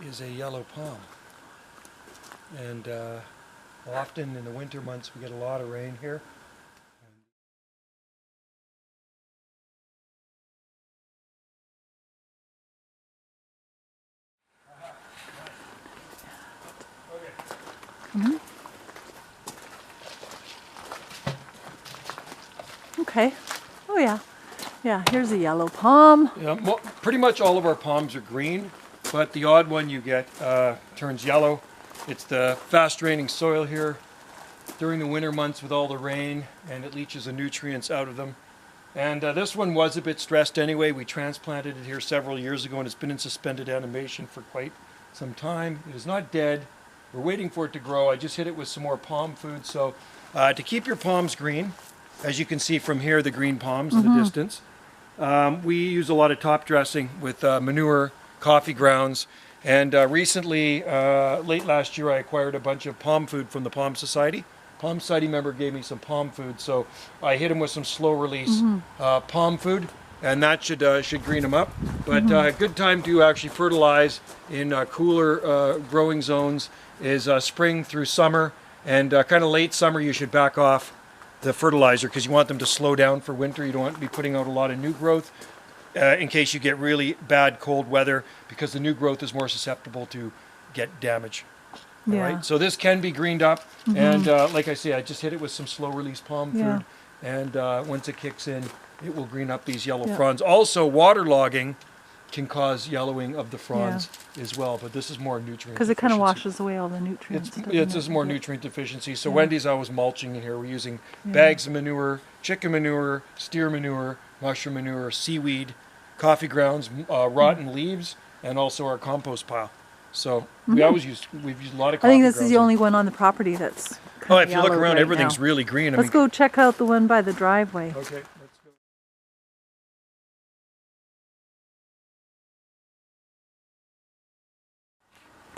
is a yellow palm. And often in the winter months we get a lot of rain here. Mm-hmm. Okay. Oh yeah. Yeah, here's a yellow palm. Yeah, pretty much all of our palms are green, but the odd one you get turns yellow. It's the fast draining soil here during the winter months with all the rain, and it leaches the nutrients out of them. And this one was a bit stressed anyway. We transplanted it here several years ago, and it's been in suspended animation for quite some time. It is not dead. We're waiting for it to grow. I just hit it with some more palm food. So to keep your palms green, as you can see from here, the green palms in the distance, we use a lot of top dressing with manure, coffee grounds, and recently, late last year, I acquired a bunch of palm food from the Palm Society. Palm Society member gave me some palm food, so I hit them with some slow release palm food, and that should green them up. But a good time to actually fertilize in cooler growing zones is spring through summer, and kind of late summer you should back off the fertilizer because you want them to slow down for winter. You don't want to be putting out a lot of new growth in case you get really bad cold weather, because the new growth is more susceptible to get damage. Yeah. All right, so this can be greened up, and like I say, I just hit it with some slow release palm food, and once it kicks in, it will green up these yellow fronds. Also, waterlogging can cause yellowing of the fronds as well, but this is more nutrient because it kind of washes away all the nutrients. It's just more nutrient deficiency. So Wendy's always mulching in here. We're using bags of manure, chicken manure, steer manure, mushroom manure, seaweed, coffee grounds, rotten leaves, and also our compost pile. So we've used a lot of coffee I think this grounds is the only one on the property that's Oh, if you look around, right everything's now. really green. Let's go check out the one by the driveway. Okay, let's go.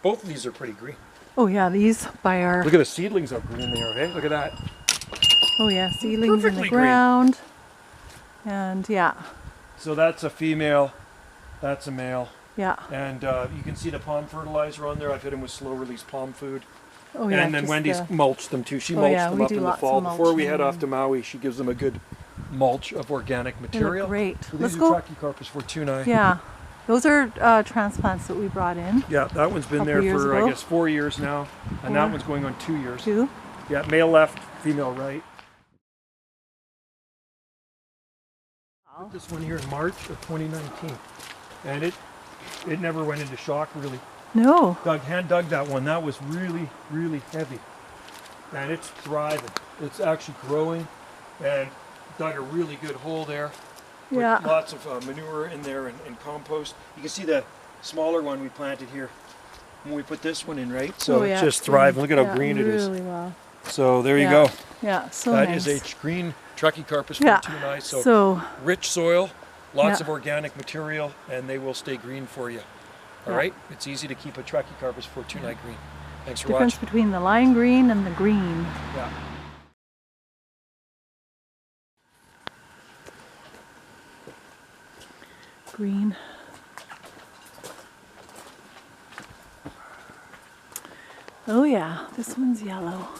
Both of these are pretty green. Oh yeah, these by our... Look at the seedlings how green they are, hey? Look at that. Oh yeah, seedlings in the Perfectly ground. And yeah. So that's a female, that's a male. Yeah. And you can see the palm fertilizer on there. I've hit them with slow release palm food. Oh yeah. And then Wendy's mulched them too. She Oh, mulched yeah, them we up do in the lots of fall. Before we mulching. head off to Maui, she gives them a good mulch of organic material. Great. So Let's these go. are Trachycarpus fortunae. Yeah. Those are transplants that we brought in. Yeah, that one's been there years for, ago. I guess, 4 years now. And that one's going on 2 years. 2. Yeah, male left, female right. Put this one here in March of 2019. And it never went into shock, really. No. Hand dug that one. That was really, really heavy. And it's thriving. It's actually growing, and dug a really good hole there. Put lots of manure in there and compost. You can see the smaller one we planted here when we put this one in, right? So it's just thriving. Look at how green it is. Really well. So there you go. Yeah, so That nice. is a green Trachycarpus fortunae. So rich soil, lots of organic material, and they will stay green for you. All right? It's easy to keep a Trachycarpus fortunae green. Thanks for difference watching. between the lime green and the green. Yeah. Green. Oh yeah, this one's yellow.